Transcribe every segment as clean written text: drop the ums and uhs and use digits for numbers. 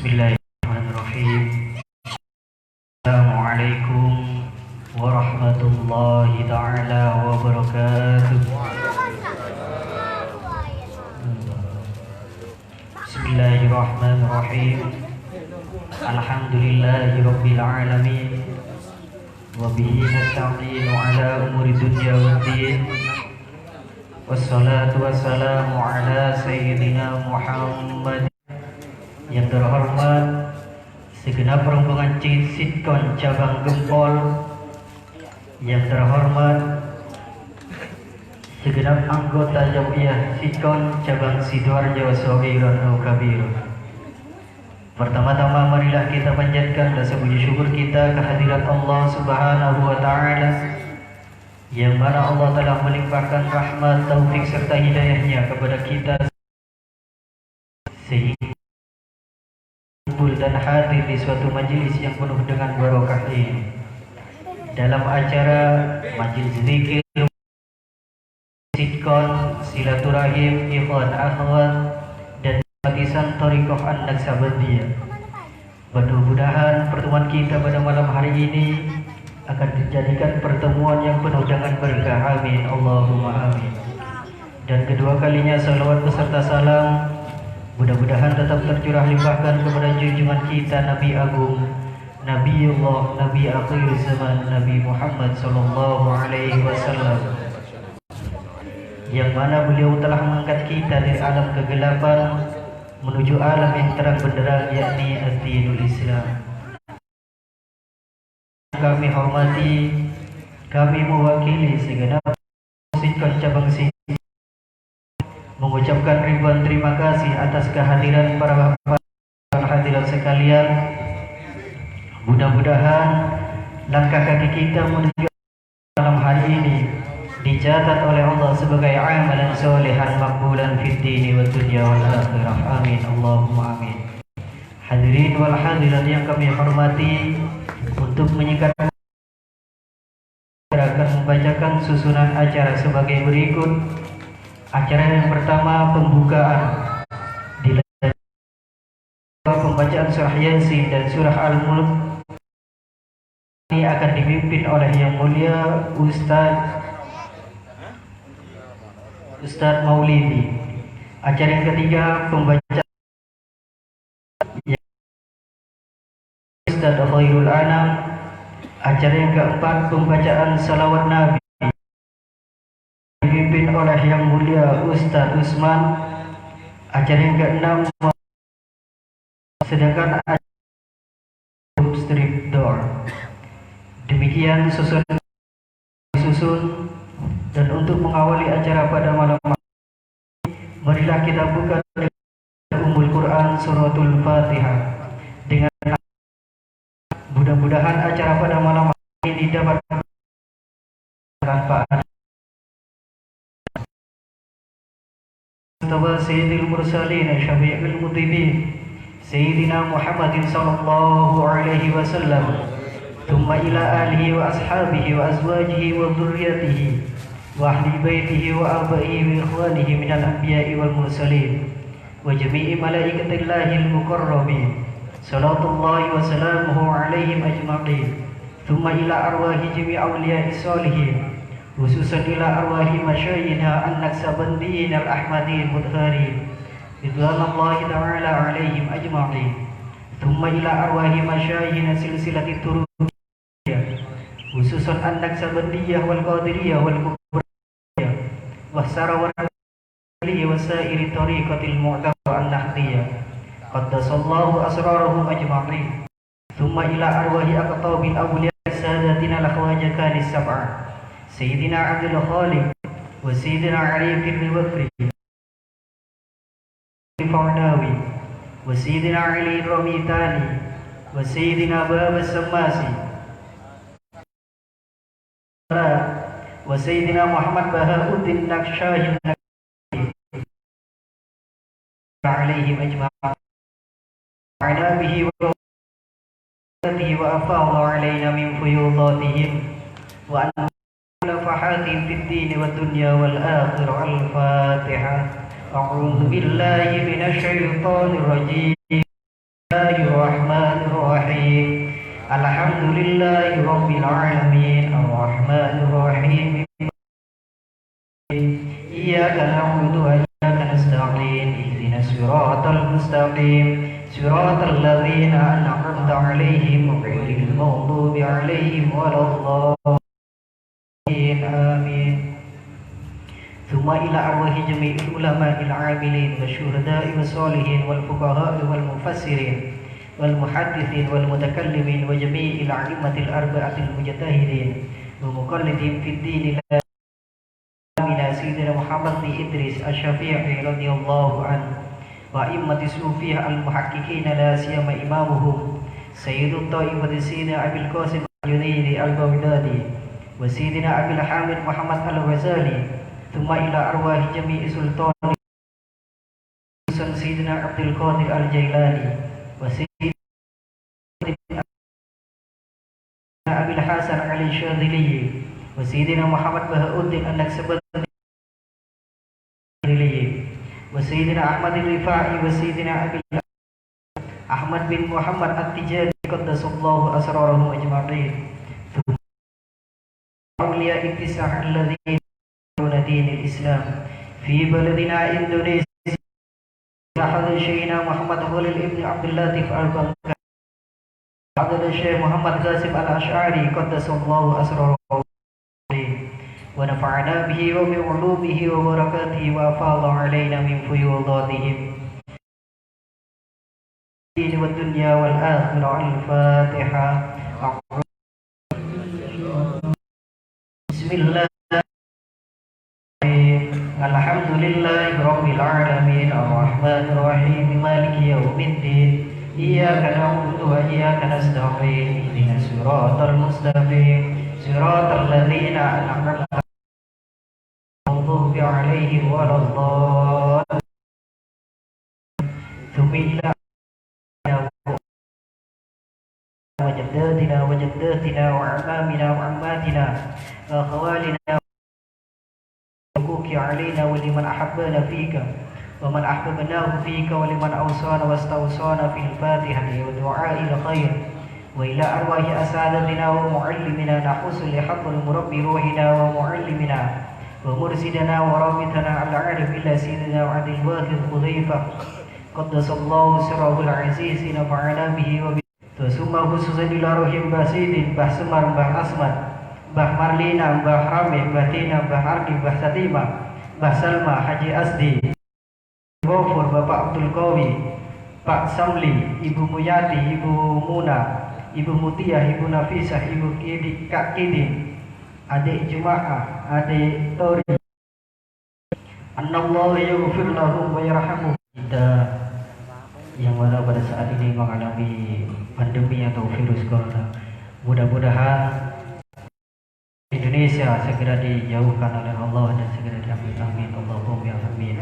Bismillahirrahmanirrahim. Assalamualaikum warahmatullahi ta'ala wabarakatuh. Bismillahirrahmanirrahim. Alhamdulillahi rabbil alamin. Wabihi nasta'inu ala umuri dunya waddin. Wassalatu wassalamu ala sayyidina Muhammad. Yang terhormat segenap rombongan Sitkon cabang Gempol, yang terhormat segenap anggota Jamiah Sitkon cabang Sidoarjo Shaghiran au Kabiran. Pertama-tama marilah kita panjatkan rasa puji syukur kita kehadirat Allah Subhanahu wa taala, yang mana Allah telah melimpahkan rahmat, taufik serta hidayahnya kepada kita sehingga dan hadir di suatu majelis yang penuh dengan barokah ini dalam acara majelis zikir Sitkon silaturahim ikhwan akhwat dan simpatisan Thariqah An-Naksabandiyah. Mudah-mudahan pertemuan kita pada malam hari ini akan dijadikan pertemuan yang penuh dengan berkah. Amin Allahumma amin. Dan kedua kalinya salawat beserta salam mudah-mudahan tetap tercurah limpahkan kepada junjungan kita Nabi Agung, Nabiullah, Nabi akhir zaman, Nabi Muhammad sallallahu alaihi wasallam, yang mana beliau telah mengangkat kita dari alam kegelapan menuju alam yang terang benderang, yakni ad-dinul Islam. Kami hormati, kami mewakili segenap Sitkon cabang Sitkon mengucapkan ribuan terima kasih atas kehadiran para bapak dan hadirat sekalian. Mudah-mudahan langkah kaki kita menuju malam hari ini dicatat oleh Allah sebagai amalan solehan makbulan fid dini wa dunya wal akhirah. Amin Allahumma amin. Hadirin wal hadirat yang kami hormati, untuk menyingkat akan membacakan susunan acara sebagai berikut. Acara yang pertama pembukaan, dilanjutkan pembacaan surah Yasin dan surah Al-Mulk. Ini akan dipimpin oleh yang mulia Ustadz Maulidi. Acara yang ketiga pembacaan Ustadz Khairul Anam. Acara yang keempat pembacaan salawat Nabi dipimpin oleh yang mulia Ustadz Usman. Acara yang keenam sedangkan strip door. Demikian susun dan untuk mengawali acara pada malam hari, marilah kita buka dengan Ummul Quran Suratul Fatihah. Dengan mudah-mudahan acara pada malam hari ini dapat manfaat. Sayyidil Mursalin Syafi'ul Mudhibin Sayyidina Muhammadin sallallahu alaihi wasallam, thumma ila alihi wa ashabihi wa azwajihi wa dhurriyyatihi wa ahli baitihi wa abaihi wa ikhwanihi minal anbiya'i wal mursalin wa jami'i malaikatillahil muqarrabin, salatullahi wa salamuhu alaihim ajma'in. ثم إلى أرواح جميع أولياء الصالحين خصوصا إلى أرواح مشايخنا النكسبنديين الأحمديين المدهرين رضوان الله تعالى عليهم أجمعين ثم إلى أرواح مشايخنا سلسلة التروية خصوصا النكسبندية والقادرية والكبرية والسراوية وسائر طريقة المعتبرة النحدية قدس الله أسرارهم أجمعين ثم إلى أرواح أقطاب الأولياء سادتنا الأخواجة كان السبعة سيدنا عبد الخالق وسيدنا علي بن بكر الفعناوي وسيدنا علي الرميتاني وسيدنا باب السماسي وسيدنا محمد بهاء الدين النكشاهي عليهم أجمعين وعلى به وأفاض علينا من فيوضاتهم وأن نفحاتهم في الدين والدنيا والآخرة. الفاتحة. أعوذ بالله من الشيطان الرجيم. بسم الله الرحمن الرحيم. الحمد لله رب العالمين الرحمن الرحيم إياك نعبد وإياك نستعين اهدنا الصراط المستقيم صراط الذين أنعمت عليهم غير المغضوب عليهم ولا الضالين آمين. ثم إلى أرواح جميع العلماء العاملين والشهداء والصالحين والفقهاء والمفسرين والمحدثين والمتكلمين وجميع الأئمة الأربعة المجتهدين ومقلدين في الدين من سيدنا محمد بن إدريس الشافعي رضي الله عنه وأئمة الصوفية المحققين لا سيما إمامهم سيد الطائفة سيدنا أبي القاسم الجنيدي البغدادي وسيدنا أبي الحامد محمد الغزالي ثم إلى أرواح جميع سلطان سيدنا عبد القادر الجيلاني وسيدنا أبي الحسن علي الشاذلي وسيدنا محمد بهاء الدين النكسبندي وسيدنا أحمد الرفاعي وسيدنا أبي أحمد بن محمد التجاني قدس الله أسرارهم أجمعين ثم أولياء التسعة الذين يدعون دين الإسلام في بلدنا إندونيسيا حضر شيخنا محمد خليل ابن عبد اللطيف البنكا حضر الشيخ محمد قاسم الأشعري قدس الله أسراره ونفعنا به وبعلومه وبركاته وأفاض علينا من فيوضاتهم الدين والدنيا والآخرة. الفاتحة. بسم الله الحمد لله رب العالمين الرحمن الرحيم مالك يوم الدين إياك نعبد وإياك نستعين اهدنا الصراط المستقيم صراط الذين أنعمت المغضوب عليهم ولا الضالين. ثم إلى وجداتنا وجداتنا وعمامنا وعماتنا وأخوالنا وحقوق علينا ولمن أحبنا فيك ومن أحببناه فيك ولمن أوصانا واستوصانا في الفاتحة ودعاء الخير وإلى أرواح أساتذتنا ومعلمنا نحوس لحق المربي روحنا ومعلمنا ومرشدنا ورابطنا العارف إلى سيدنا عبد الواحد حذيفة قدس الله سره العزيز نفعنا به ثم خصوصا إلى روح باسيد Mbah Semar Mbah Asmat Mbah Marlina Mbah Rame Mbah Tina Mbah Ardi Mbah Satima Mbah Salma Haji Asdi Gofur Bapak Abdul Qawi Pak Samli Ibu Muyati Ibu Muna Ibu Mutiah Ibu Nafisah Ibu Kidi Kak Kidi adik Jemaah adik Tori Annallahu yaghfir lahum wa yarhamuhum. Kita yang mana pada saat ini mengalami pandemi atau virus corona, mudah-mudahan Indonesia segera dijauhkan oleh Allah dan segera diambil. Amin Allahumma ya amin.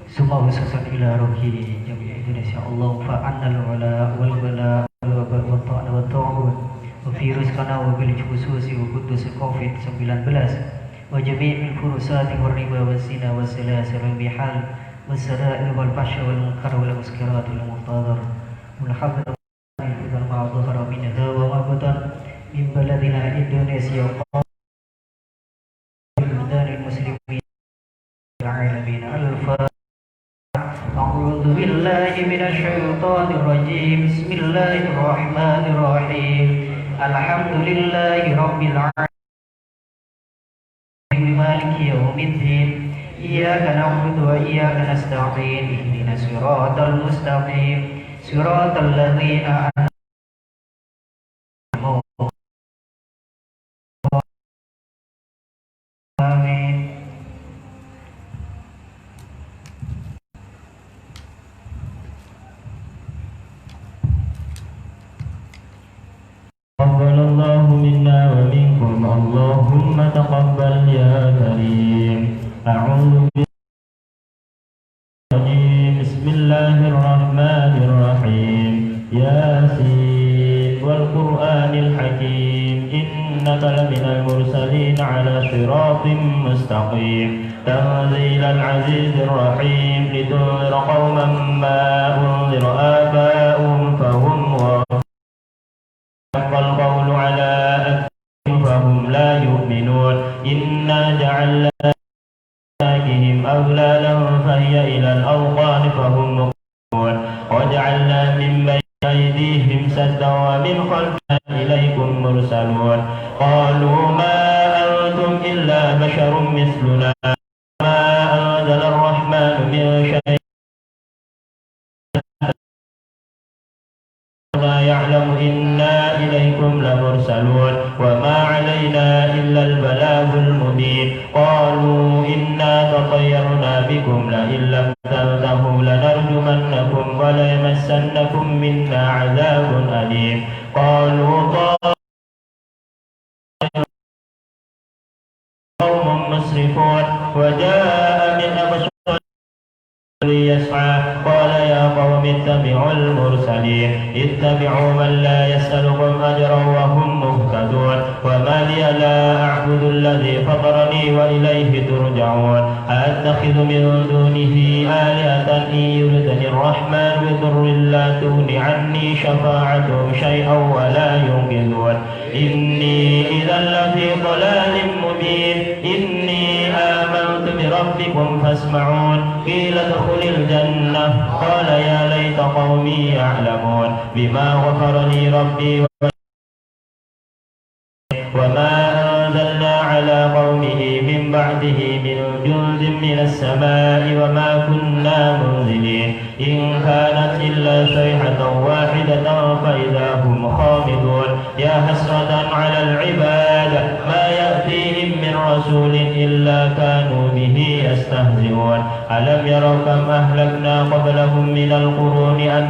Summa khususan ila ruhi jami'i Indonesia Allah fa'annal wala wal bala wal wabak wa ta'na wa ta'ud wa virus kana wa bil khususi wa kudus COVID-19 wa jami'il furusati wa riba wa zina wa silasal wal bihal wa sara'il wal fasha wal munkar wal muskirat wal muhtadar wal hadr wal ma'adhara min hadha wa ma batan min Indonesia dan muslimin العالمين الفاتحة. أعوذ بالله من الشيطان الرجيم بسم الله الرحمن الرحيم الحمد لله رب العالمين مالك يوم الدين إياك نعبد وإياك نستعين اهدنا الصراط المستقيم صراط الذين أنعمت عليهم. تقبل الله منا ومنكم اللهم تقبل يا كريم. أعوذ بالله بسم الله الرحمن الرحيم ياسين والقرآن الحكيم إنك لمن المرسلين على صراط مستقيم تنزيل العزيز الرحيم لتنذر قوما ما أنذر آباؤهم فهم والقول على أكثرهم فهم لا يؤمنون إنا جعلنا أعناقهم أغلالا فهي إلى الأذقان فهم مقمحون وجعلنا من بين أيديهم سدا ومن خلفهم إليكم مرسلون قالوا ما أنتم إلا بشر مثلنا ما أنزل الرحمن من شيء يعلم إنا إليكم لمرسلون وما علينا إلا البلاغ المبين قالوا إنا تطيرنا بكم لئن لم تنتهوا لنرجمنكم وليمسنكم منا عذاب أليم قالوا قوم مسرفون وجاء من أقصى يسعى قال يا قوم اتبعوا المرسلين اتبعوا من لا يسألكم أجرا وهم مهتدون وما لي لا أعبد الذي فطرني وإليه ترجعون أأتخذ من دونه آلهة إن يردني الرحمن بضر لا تغن عني شفاعتهم شيئا ولا ينقذون إني إذا لفي ضلال مبين إني آمنت بربكم فاسمعون قيل ادخل الجنة قال يا ليت قومي يعلمون بما غفر لي ربي وما أنزلنا على قومه من بعده من جند من السماء وما كنا منزلين إن كانت إلا صيحة واحدة فإذا هم خامدون يا حسرة على العباد ما يأتيهم من رسول إلا كانوا به يستهزئون ألم يروا كم أهلكنا قبلهم من القرون أن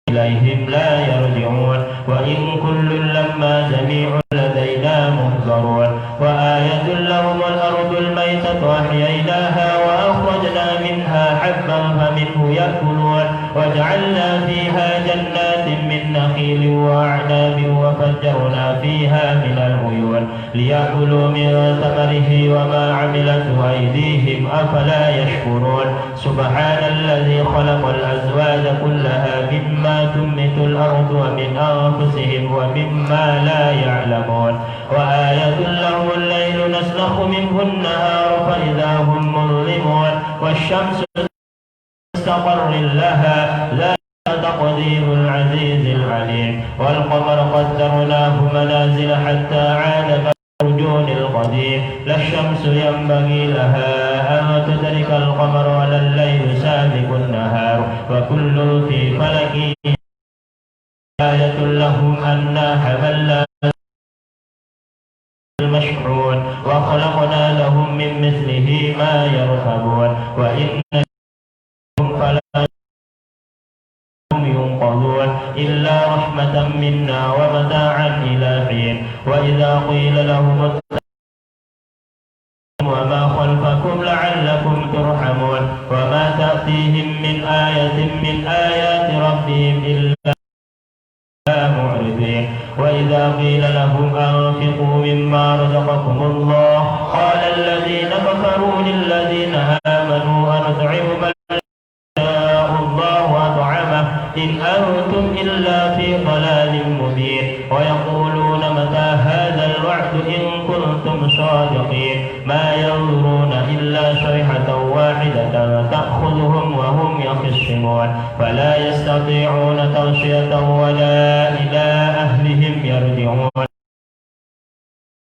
إليهم لا يرجعون وإن كل لما جميع لدينا محضرون وآية لهم الأرض الميتة أحييناها وأخرجنا منها حبا فمنه يأكلون وجعلنا فيها جنات من نخيل وأعناب وفجرنا فيها من العيون ليأكلوا من ثمره وما عملته أيديهم أفلا يشكرون سبحان الذي خلق الأزواج كلها مما تنبت الأرض ومن أنفسهم ومما لا يعلمون وآية لهم الليل نسلخ منه النهار فإذا هم مظلمون والشمس مستقر لها لا تقدير العزيز العليم والقمر قدرناه منازل حتى عاد كالعرجون القديم لا الشمس ينبغي لها أن تدرك القمر ولا الليل سابق النهار وكل في فلك آية لهم أنا حملنا المشحون وخلقنا لهم من مثله ما يركبون وإن فلا ينقذون إلا رحمة منا ومتاعا إلى حين وإذا قيل لهم وما خلفكم لعلكم ترحمون وما تأتيهم من آية من آيات ربهم إلا معرضين وإذا قيل لهم أنفقوا مما رزقكم الله قال الذين كفروا للذين آمنوا أنطعم من شاء الله أطعمه إن أنتم إلا في ضلال مبين ويقولون متى هذا الوعد إن كنتم صادقين ما ينظرون إلا صيحة واحدة تأخذهم وهم يخصمون فلا يستطيعون توصية ولا إلى أهلهم يرجعون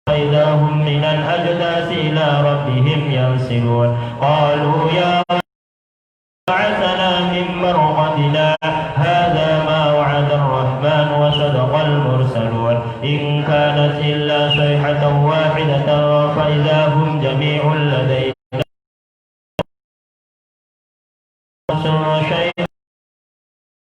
فإذا هم من الأجداث إلى ربهم ينسلون قالوا يا بعثنا من مرقدنا هذا ما وعد الرحمن وصدق المرسلون إن كانت إلا صيحة واحدة فإذا هم جميع لدينا شيء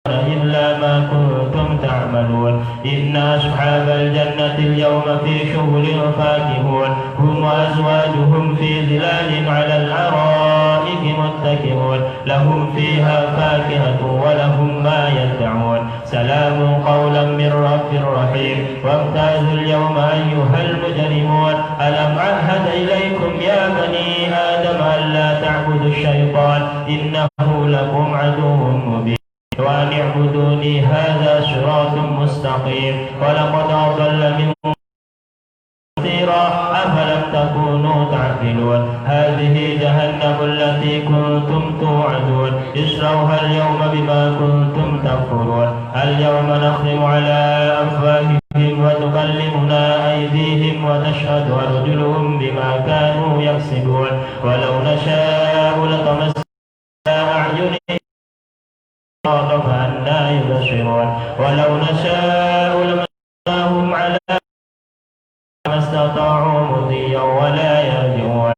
إلا ما كنتم تعملون إن أصحاب الجنة اليوم في شغل فاكهون هم وأزواجهم في ظلال على الأرائك متكئون لهم فيها فاكهة ولهم ما يدعون سلام قولا من رب رحيم وامتازوا اليوم أيها المجرمون ألم أعهد إليكم يا بني آدم ألا تعبدوا الشيطان إنه لكم عدو مبين وأن اعبدوني هذا صراط مستقيم ولقد أضل منكم كثيرا أفلم تكونوا تعقلون هذه جهنم التي كنتم توعدون اصلوها اليوم بما كنتم تكفرون اليوم نختم على أفواههم وتكلمنا أيديهم وتشهد أرجلهم بما كانوا يكسبون ولو نشاء لطمسنا أعينهم فأنا يبصرون ولو نشاء لمسناهم على ما استطاعوا مضيا ولا يرجعون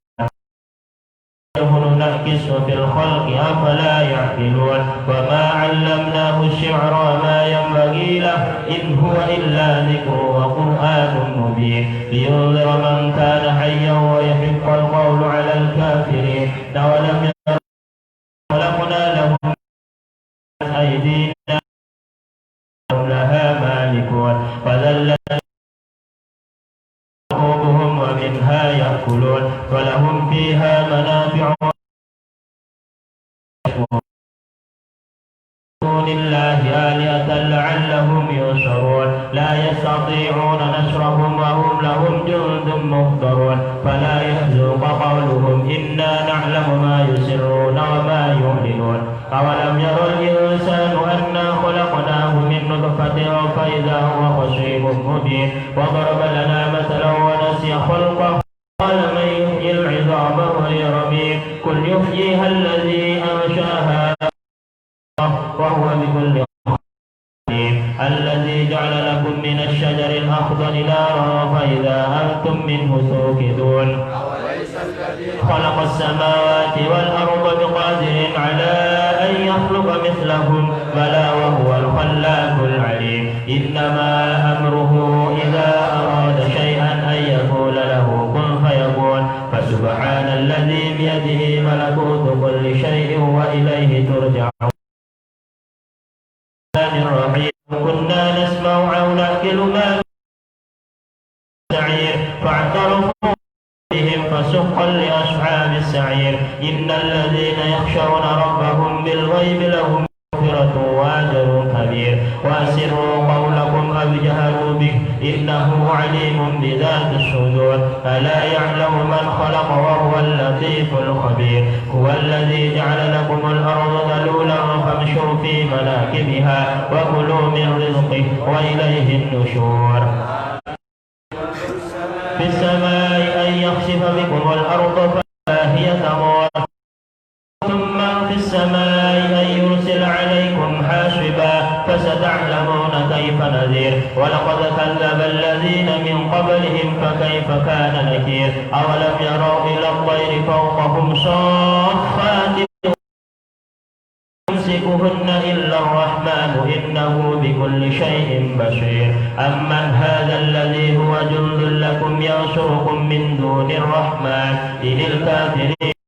ننكس في الخلق أفلا يعقلون وما علمناه الشعر وما ينبغي له إن هو إلا ذكر وقرآن مبين لينذر من كان حيا ويحق القول على الكافرين أولم يروا خلقنا لهم أيدينا لها مالكون فذلت قلوبهم ومنها يأكلون ولهم فيها منافع لله آلهة لعلهم ينصرون لا يستطيعون نصرهم وهم لهم جند مهضرون فلا يحزنك قولهم إنا نعلم ما يسرون وما يعلنون أولم ير الإنسان أنا خلقناه من نطفة فإذا هو خصيم مبين وضرب لنا مثلا ونسي خلقه قال من يحيي العظام وهي رميم قل يحييها الذي أنشاها وهو بكل الذي جعل لكم من الشجر الأخضر نارا فإذا أنتم منه توقدون خلق السماوات والأرض بقادر على أن يخلق مثلهم بلى وهو الخلاق العليم إنما أمره إذا أراد شيئا أن يقول له كن فيكون فسبحان الذي بيده ملكوت كل شيء وإليه ترجعون الرحيم كنا نسمع أو نأكل ما السعير فاعترفوا بهم فسحقا لأصحاب السعير إن الذين يخشون ربهم بالغيب لهم مغفرة وأجر كبير وأسروا قولكم أو اجهروا به إنه عليم بذات الصدور ألا يعلم من خلق وهو اللطيف الخبير هو الذي جعل لكم الأرض ذلولا فامشوا في مناكبها وكلوا من رزقه وإليه النشور في السماء أن يخسف بكم الأرض فإذا هي تمور ثم في السماء أن يرسل عليكم حاصبا فستعلمون كيف نذير ولقد كذب الذين من قبلهم فكيف كان نكير أولم يروا إلى الطير فوقهم صافات يمسكهن إلا الرحمن إنه بكل شيء بصير أمن هذا الذي هو جند لكم ينصركم من دون الرحمن إن الكافرين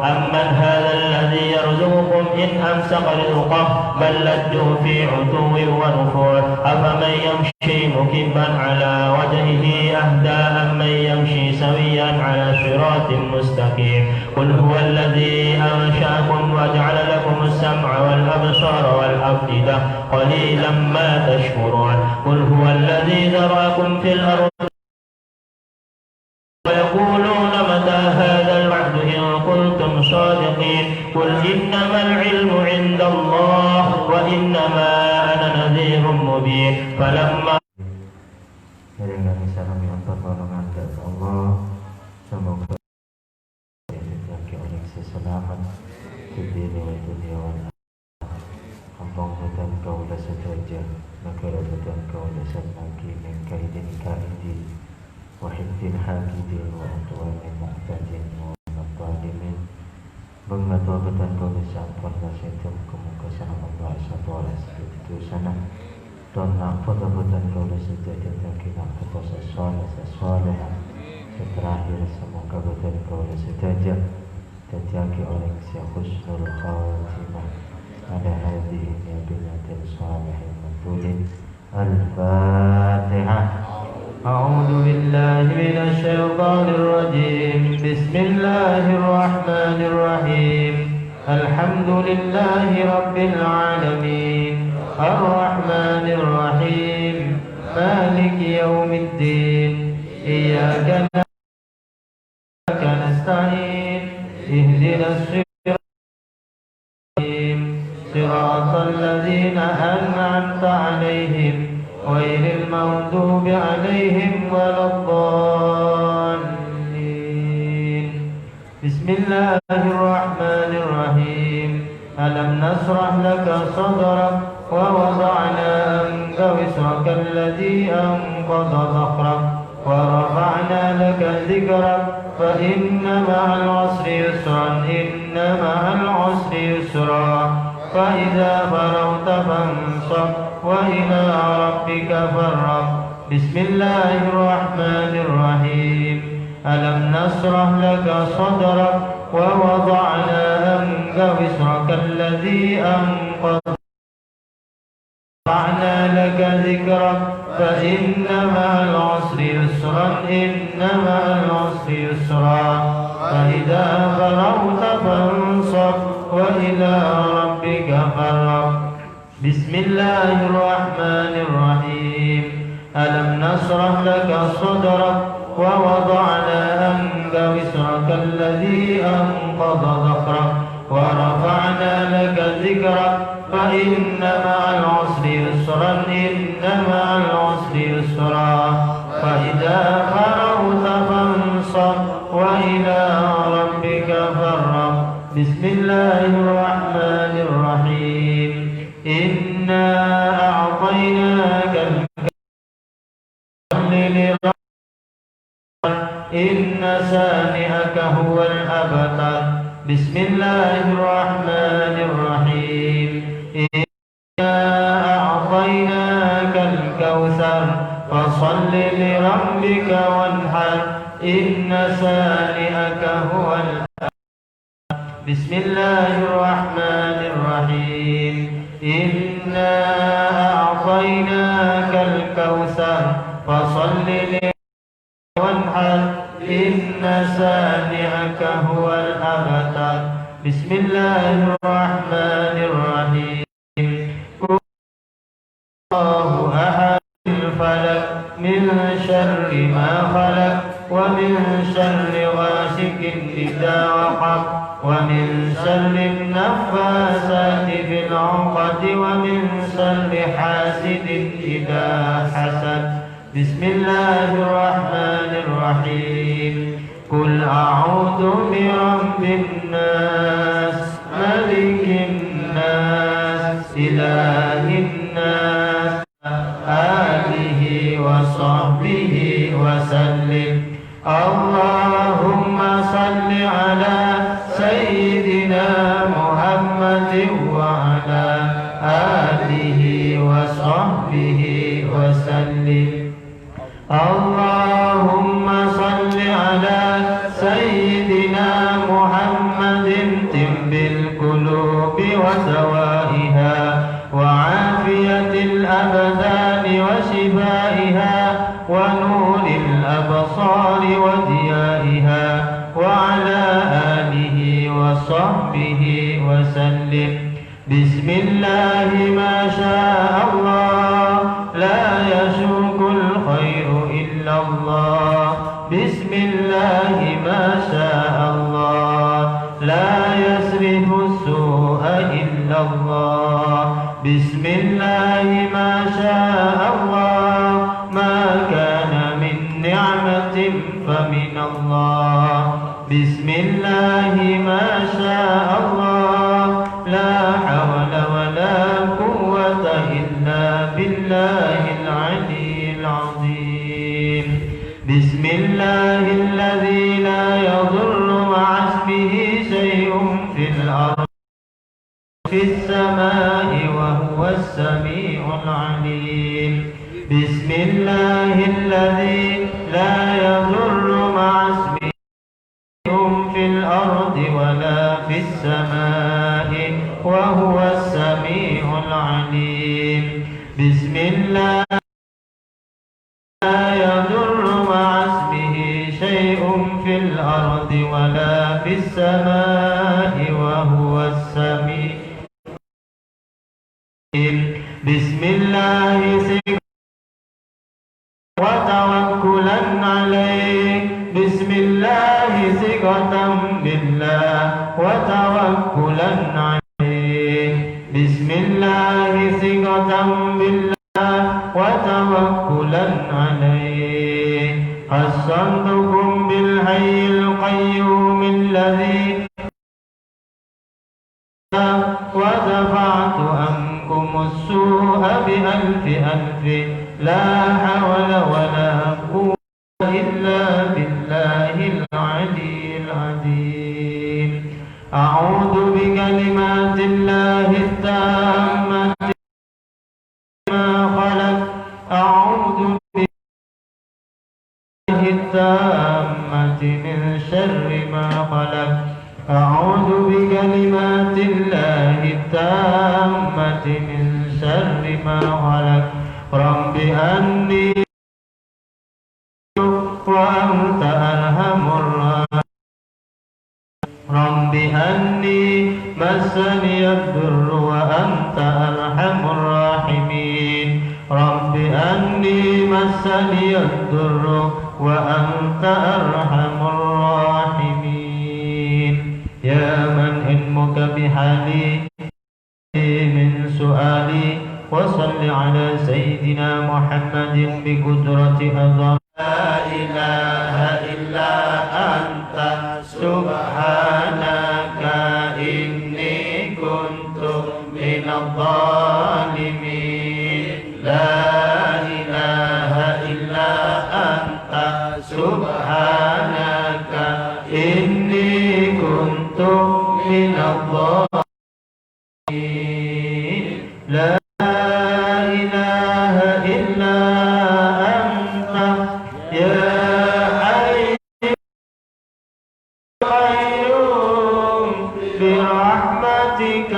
أمن هذا الذي يرزقكم إن أمسك رزقه بل لجوا في عتو ونفور أفمن يمشي مكبا على وجهه أهدى أمن يمشي سويا على صراط مستقيم قل هو الذي أنشأكم وجعل لكم السمع والأبصار والأفئدة قليلا ما تشكرون قل هو الذي ذرأكم في الأرض ويقولون متى هذا الوعد إن كنتم صادقين قل إنما العلم عند الله وإنما أنا نذير مبين فلما Dengan kami pertolongan dari Allah, semoga dijadikan oleh seselamat di dunia dan dunia Ampang dan kaulah sederajat, negara dan kaulah senaki mengkaidin kaidin, wahidin hakidin wa atuanin muqtadin wa nabalimin. Mengatua dan kaulah sampun nasihatum kemuka sana Allah satu alas itu sana. Dan pada-pada kaulah sederajat dan kita kata sesuatu terakhir semoga badan kaulah sederajat terjaga oleh si husnul khatimah على هذه النبية الصالح المقبول الفاتحة. أعوذ بالله من الشيطان الرجيم. بسم الله الرحمن الرحيم. الحمد لله رب العالمين الرحمن الرحيم مالك يوم الدين إياك نستعين اهدنا الصراط صراط الذين أنعمت عليهم غير المغضوب عليهم ولا الضالين. بسم الله الرحمن الرحيم. ألم نشرح لك صدرك ووضعنا عنك وزرك الذي أنقض ظهرك ورفعنا لك ذكرك فإن مع العسر يسرا إن مع العسر يسرا فإذا فرغت فانصب وإلى ربك فارغب. بسم الله الرحمن الرحيم. ألم نشرح لك صدرك ووضعنا عنك وزرك الذي أنقض ورفعنا لك ذكرك فإن مع العسر يسرا إن مع العسر يسرا فإذا فرغت فانصب وإلى ربك فارغب. بسم الله الرحمن الرحيم. ألم نشرح لك صدرك ووضعنا عنك وزرك الذي أنقض ظهرك ورفعنا لك ذكرك فإن مع العسر يسرا إن مع العسر يسرا فإذا فرغت فانصب وإلى ربك فارغب. بسم الله الرحمن الرحيم. إنا أعطيناك الكوثر إن سانئك هو الأبتر. بسم الله الرحمن الرحيم. إنا أعطيناك الكوثر فصل لربك وانحر إن سانئك هو الأبتر. بسم الله الرحمن الرحيم. إنا أعطيناك الكوثر فصل لربك وانحر إن سانئك هو الأبتر. بسم الله الرحمن الرحيم. الله أحد الفلق من شر ما خلق ومن شر غاسق إذا وقب ومن شر النفاثات في العقد ومن شر حاسد إذا حسد. بسم الله الرحمن الرحيم. قل أعوذ برب الناس ملك الناس إله الناس آله وصحبه وسلم. اللهم صل على سيدنا محمد وعلى آله وصحبه وسلم. اللهم صل على سيدنا محمد طب القلوب ودوائها وعافية الأبدان وشفائها ونور الأبصار وضيائها وعلى آله وصحبه وسلم. بسم الله ما شاء الله لا يشوك الخير إلا الله الله بسم الله ما شاء الله لا يصرف السوء إلا الله بسم الله ما شاء الله ما كان من نعمة فمن الله بسم الله ما شاء الله لا حول ولا قوة إلا بالله العلي العظيم بسم الله الذي لا يضر مع اسمه شيء في الأرض في السماء وهو السميع العليم بسم الله الذي لا يضر مع اسمه في الأرض ولا في السماء وهو السميع العليم بسم الله لا يضر مع اسمه شيء في الأرض ولا في السماء وهو السميع بسم الله وتوكلا عليه بسم الله ثقة بالله وتوكلا عليه بسم الله ثقة بالله وتوكلا عليه حصنتكم بالحي القيوم الذي ودفعت عنكم السوء بألف ألف لا حول ولا قوة إلا بالله العلي العظيم أعوذ بكلمات الله التامة ما خلق أعوذ بالله التامة من شر ما خلق أعوذ بكلمات الله التامة من شر ما خلق رب أني وأنت أرحم الراحمين رب أني مسني الضر وأنت أرحم الراحمين رب أني مسني الضر وأنت أرحم الراحمين يا من علمك بحالي من سؤالي وصل على سيدنا محمد بقدرة أعظم لا إله إلا أنت سبحانك إني كنت من الظالمين لا إله إلا أنت سبحانك إني كنت من الظالمين لا إله إلا أنت يا حي قيوم برحمتك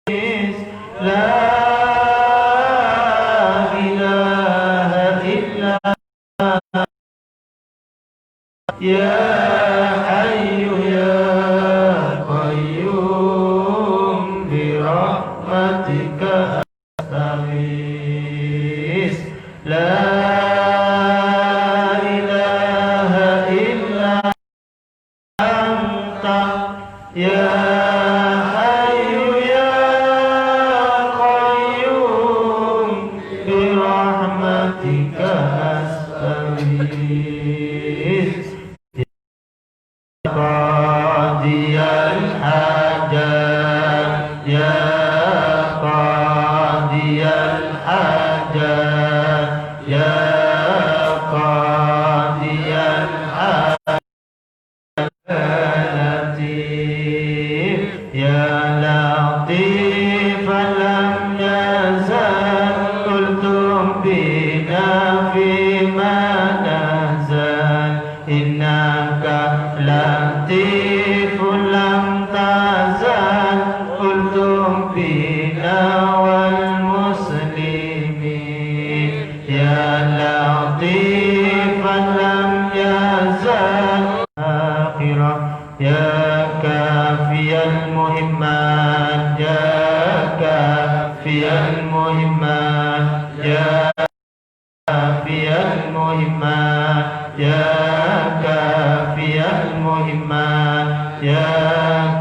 أستغيث لا إله إلا يا حي يا قيوم برحمتك أستغيث لا إله إلا أنت يا حي يا قيوم برحمتك أستغيث قاضي الحاجات يا قاضي الحاجات يا قاضي الحاجات لطيف يا لطيف لم يزل قلتم بنا فيما نزل إنك لطيف لم تزل قلتم بنا والمسلمين يا لطيف لم يزل آخرة يا كافي المهمات يا كافي المهمات يا كافي المهمات يا كافي المهمات يا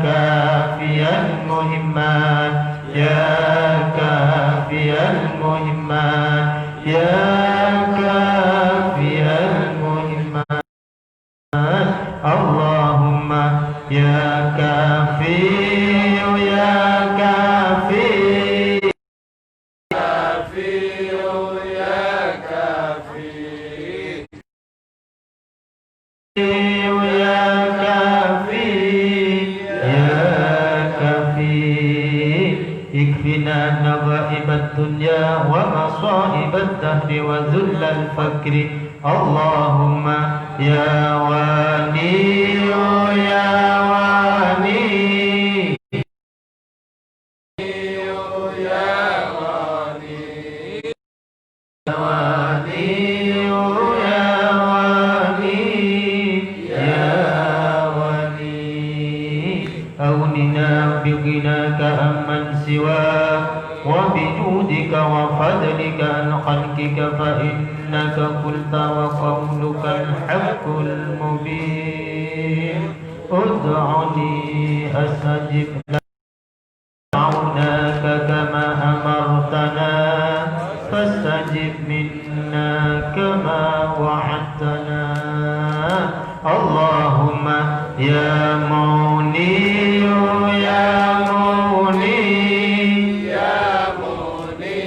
كافي المهمات يا كافي المهمات يا كافي المهمات اللهم يا كافي يا كافي يا كافي يا كافي اكفنا نوائب الدنيا ومصائب الدهر وذل الفكر اللهم يا واني يا واني أغننا بغناك عمن سواك وبجودك وفضلك عن خلقك فإنك قلت وقولك الحق المبين ادعني أستجب لك دعوناك كما أمرتنا فاستجب منا كما وعدتنا اللهم يا موني يا موني يا موني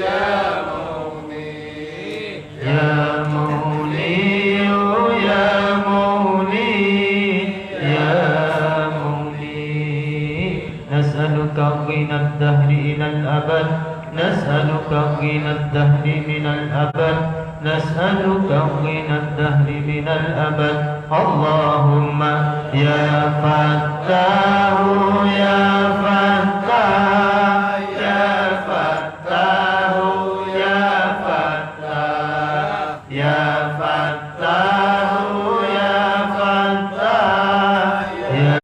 يا موني يا موني يا موني يا موني نسألك غنى الدهر إلى الأبد نسألك غنى الدهر من الأبد نسألك غنى الدهر من الأبد اللهم يا فتاح يا فتاح يا فتاح يا فتاح يا فتاح يا فتاح يا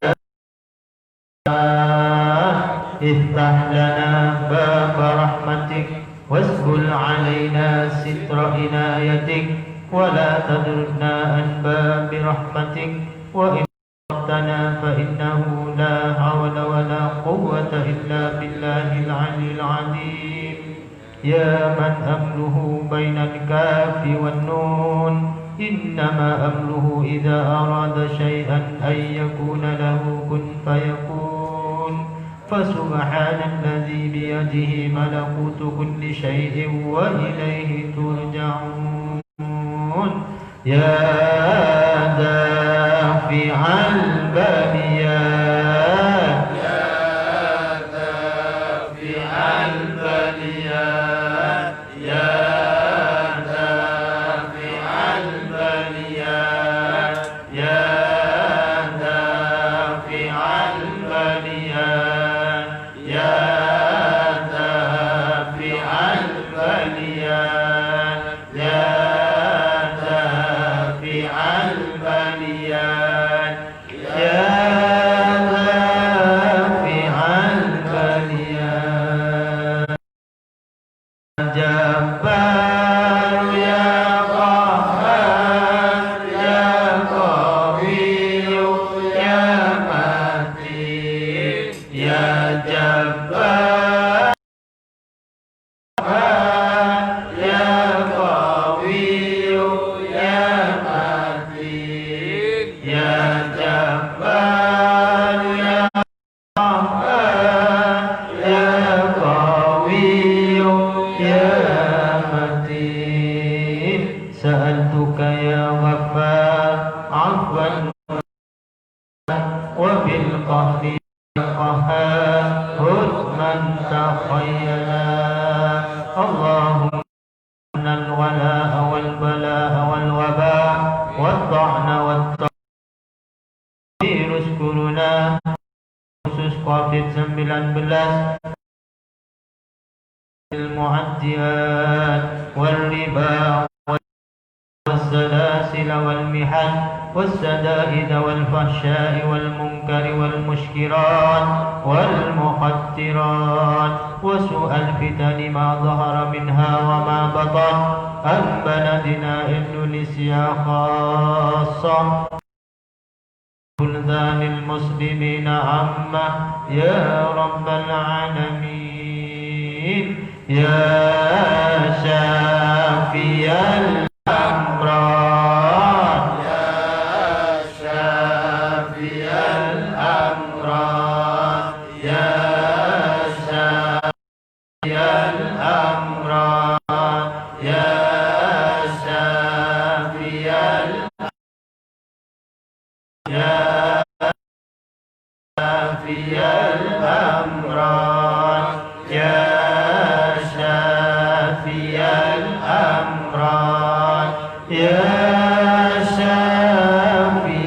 افتح لنا باب رحمتك واسهل علينا ستر عنايتك ولا تدرنا عن باب رحمتك وإن أردتنا فإنه لا حول ولا قوة إلا بالله العلي العظيم يا من أمره بين الكاف والنون إنما أمره إذا أراد شيئا أن يكون له كن فيكون فسبحان الذي بيده ملكوت كل شيء وإليه ترجعون يا دافع البليات يا دافع البليات يا دافع البليات يا دافع البليات يا دافع البليات يا دافع البليات يا دافع البليات جبار يا قهار يا قوي يا متين يا جبار يا قوي يا متين يا جبار يا يا قوي يا متين سألتك يا غفار عفوا وبالقهر قهار خذ من تخيلا اللهم أن الولاء والبلاء والوباء والطعن والتطهير اذكرنا khusus COVID-19 المعديات والربا والسلاسل والمحن والسدائد والفحشاء والمنكر والمشكرات والمخدرات وسوء الفتن ما ظهر منها وما بطن عن بلدنا إندونيسيا خاصة بلدان المسلمين عامة يا رب العالمين يا شافي الأمراض يا شافي الأمراض يا شافي الأمراض يا شافي يا شافي الأمراض يا شافي الأمراض يا شافي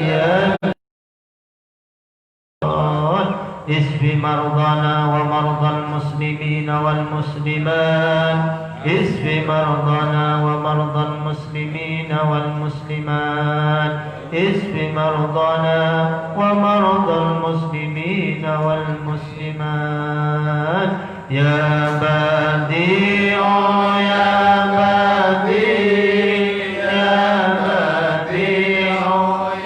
الأمراض اشف مرضانا ومرضى المسلمين والمسلمات اشف مرضانا ومرضى المسلمين والمسلمات اشف مرضانا ومرضى المسلمين والمسلمات يا بديع يا بديع يا بديع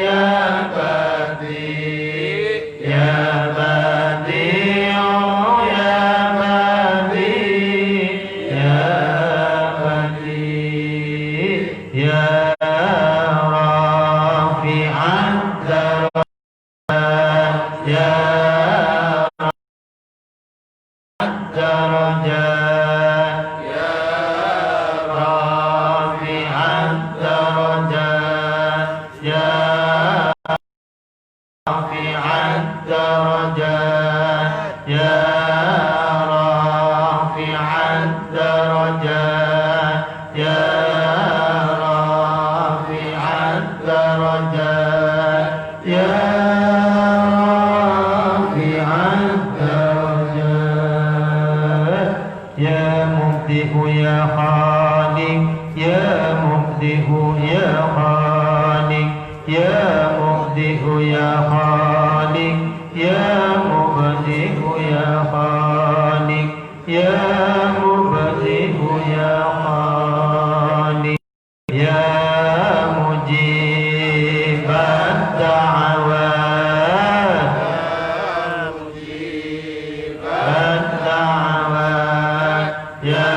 يا بديع يا بديع يا بديع يا بديع يا رافع الدرجات يا الدرجات يا رافع الدرجات يا رافع الدرجات يا رافع الدرجات يا رافع الدرجات يا رافع الدرجات يا مبدئ يا خالق يا مبدئ يا خالق يا مبدئ يا خالق يا مبدئ يا خالق يا مبدئ يا خالق يا مجيب الدعوات الدعوات يا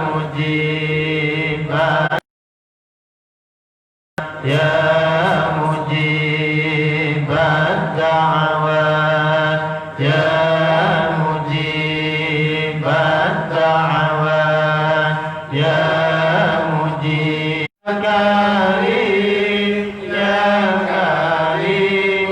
مجيب يا مجيب الدعوات يا مجيب الدعوات يا مجيب كريم يا كريم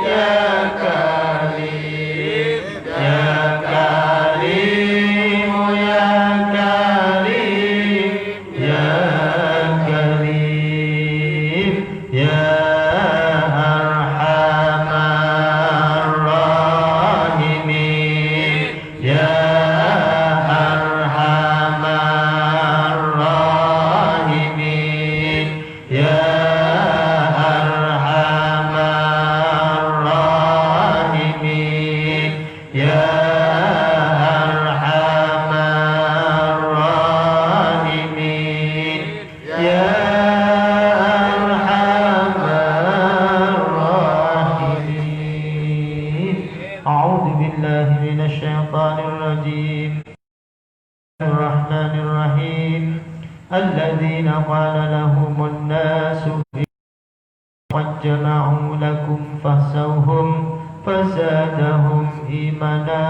يا كريم يا كريم يا كريم يا كريم يا أرحم الراحمين يا أرحم الراحمين يا أرحم الراحمين يا أرحم الراحمين يا أرحم الراحمين أعوذ بالله من الشيطان الرجيم الرحمن الرحيم الذين قال لهم الناس قد جمعوا لكم فاخشوهم فزادهم إيمانا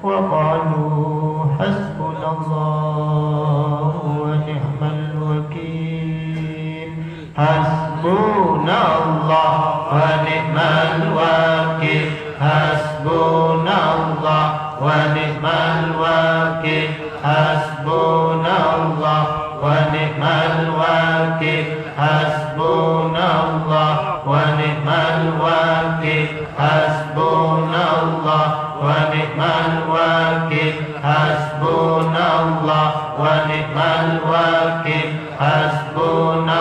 وقالوا حسبنا الله ونعم الوكيل حسبنا الله ونعم الوكيل حسبنا الله ونعم الوكيل حسبنا الله ونعم الوكيل حسبنا الله ونعم الوكيل حسبنا الله ونعم الوكيل حسبنا الله ونعم الوكيل حسبنا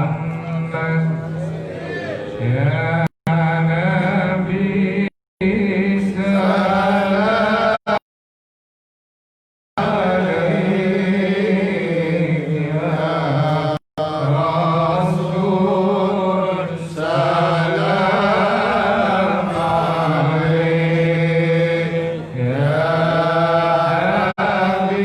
Muhammad ya Nabi salam alaik ya Rasul salam alaik ya Habib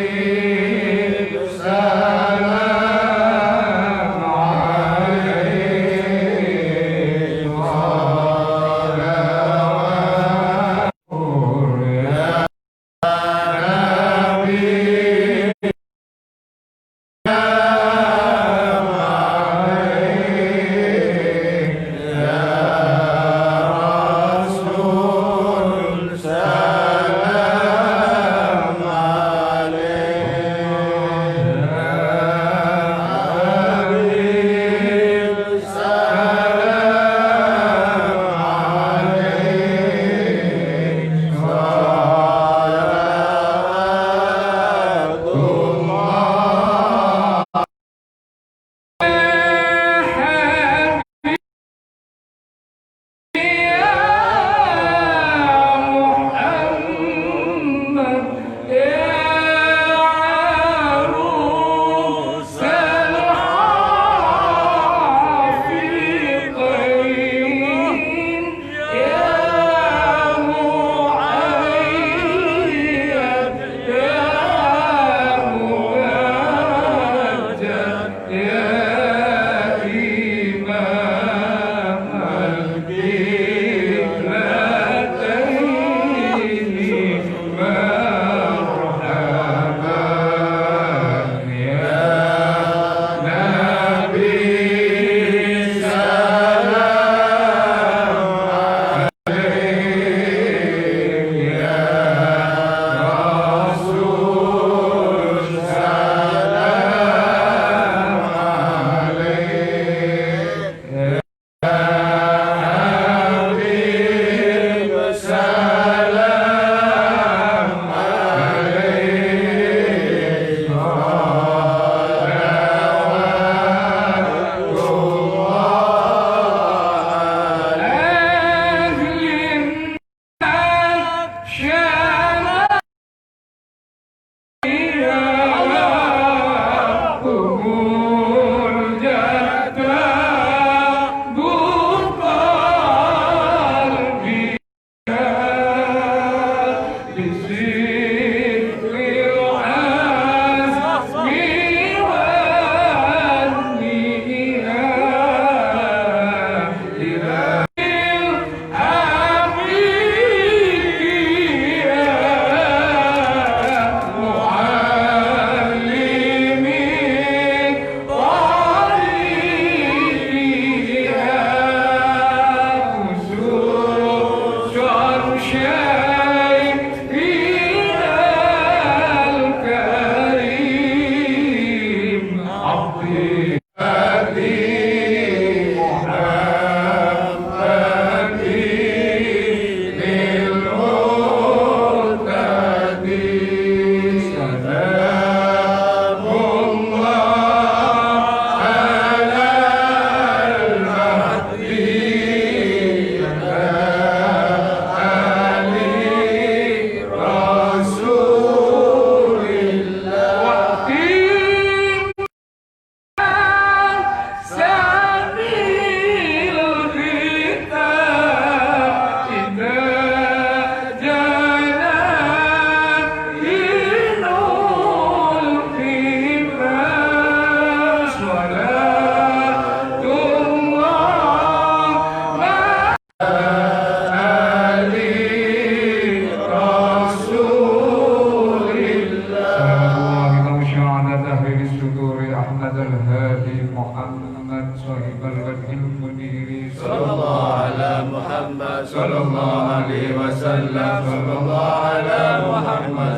salam alaik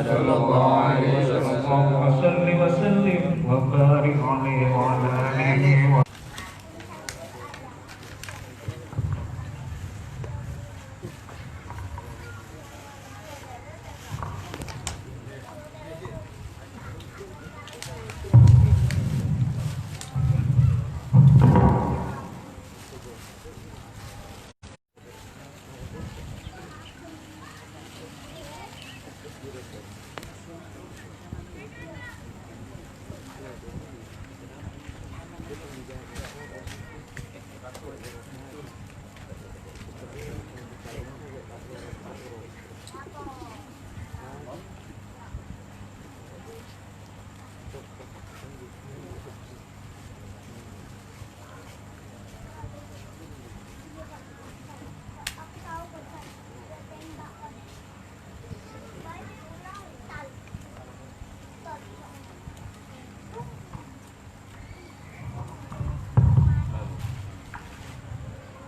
salawat ya Nabi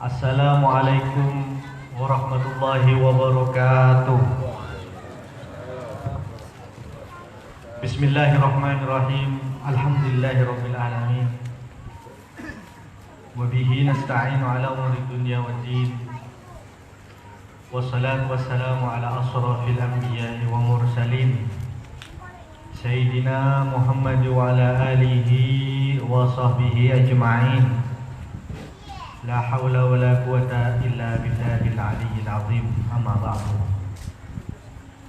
Assalamualaikum warahmatullahi wabarakatuh. Bismillahirrahmanirrahim. Alhamdulillahirabbil alamin. Wa bihi nasta'inu ala umuri dunya waddin. Wassalatu wassalamu ala asrafil anbiya'i wa mursalin. Sayyidina Muhammad wa ala alihi wa sahbihi ajma'in. La hawla wa la quwata illa billahil aliyyil azim. Amma ba'du.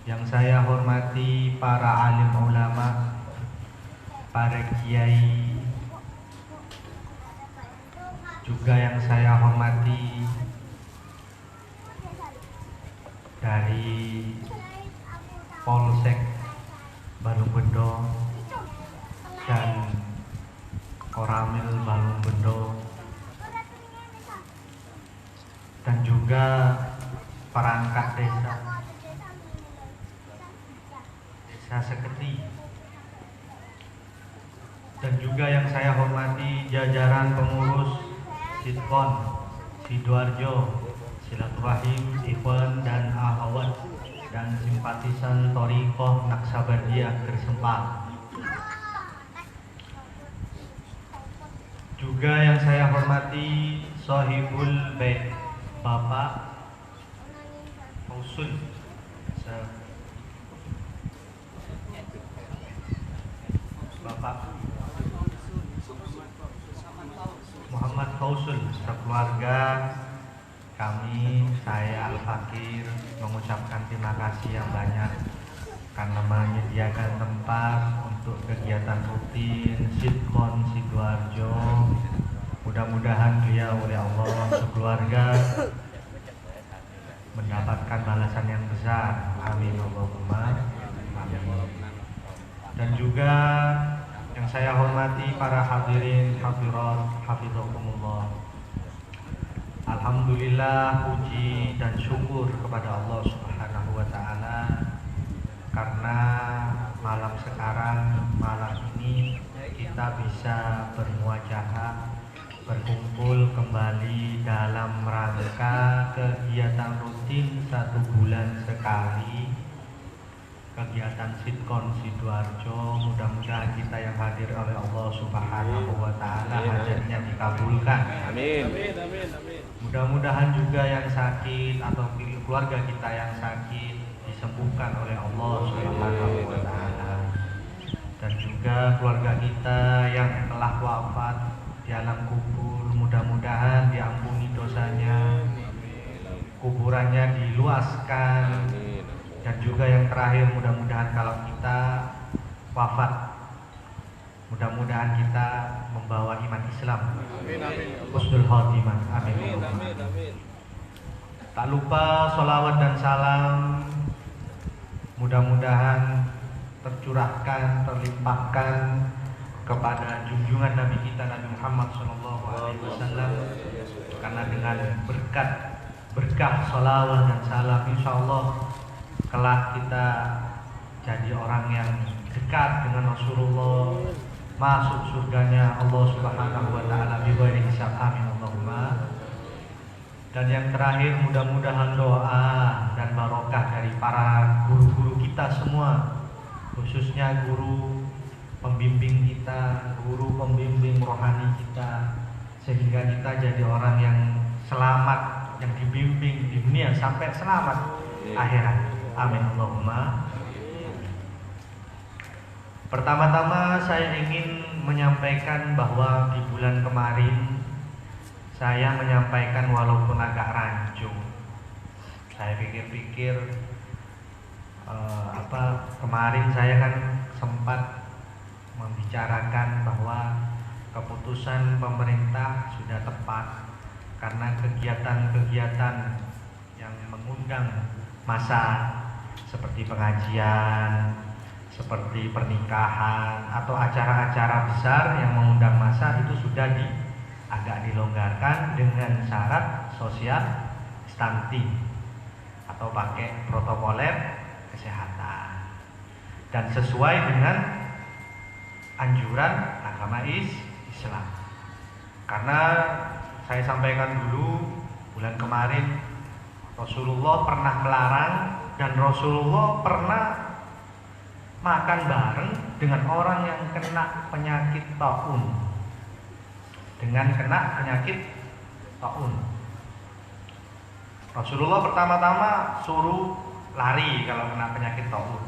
Yang saya hormati para alim ulama, para kiai, juga yang saya hormati dari Polsek Balungbendo dan Koramil Balungbendo, dan juga perangkat desa Seketi, dan juga yang saya hormati jajaran pengurus Sitkon, Sidoarjo, Silaturahim, Ikhwan dan Ahawat, dan simpatisan Thariqah Naksabandiyah Gersempang. Juga yang saya hormati Sohibul Bait, Bapak Fausul Bapak Muhammad Fausul, sekeluarga kami, saya Al-Fakir mengucapkan terima kasih yang banyak karena menyediakan tempat untuk kegiatan rutin Sitkon Sidoarjo. Mudah-mudahan beliau oleh Allah sekeluarga mendapatkan balasan yang besar. Amin Allahumma amin. Dan juga yang saya hormati para hadirin hadirat hafizakumullah. Alhamdulillah, puji dan syukur kepada Allah Subhanahu wa taala karena malam sekarang, malam ini kita bisa bermuajahah, berkumpul kembali dalam rangka kegiatan rutin 1 bulan sekali, kegiatan Sitkon Sidoarjo. Mudah-mudahan kita yang hadir oleh Allah Subhanahu wa taala hajatnya dikabulkan. Amin. Mudah-mudahan juga yang sakit atau keluarga kita yang sakit disembuhkan oleh Allah Subhanahu wa taala. Dan juga keluarga kita yang telah wafat di alam kubur, mudah-mudahan diampuni dosanya, kuburannya diluaskan. Dan juga yang terakhir, mudah-mudahan kalau kita wafat, mudah-mudahan kita membawa iman Islam, husnul khotimah. Amin. Tak lupa sholawat dan salam mudah-mudahan tercurahkan, terlimpahkan kepada junjungan Nabi kita Nabi Muhammad SAW, karena dengan berkah sholawat dan salam, insya Allah kelak kita jadi orang yang dekat dengan Rasulullah, masuk surganya Allah Subhanahu wa taala bighairi hisab. Amin Allahumma. Dan yang terakhir, mudah-mudahan doa dan barokah dari para guru-guru kita semua, khususnya guru pembimbing kita, guru pembimbing rohani kita, sehingga kita jadi orang yang selamat, yang dibimbing di dunia sampai selamat akhirat. Amin Allahumma. Pertama-tama saya ingin menyampaikan bahwa di bulan kemarin saya menyampaikan walaupun agak rancu. Saya pikir-pikir kemarin saya kan sempat membicarakan bahwa keputusan pemerintah sudah tepat karena kegiatan-kegiatan yang mengundang massa seperti pengajian, seperti pernikahan atau acara-acara besar yang mengundang massa itu sudah agak dilonggarkan dengan syarat social distancing atau pakai protokoler kesehatan dan sesuai dengan anjuran agama Islam. Karena saya sampaikan dulu Bulan kemarin Rasulullah pernah melarang dan Rasulullah pernah makan bareng dengan orang yang kena penyakit taun. Rasulullah pertama-tama suruh lari kalau kena penyakit taun.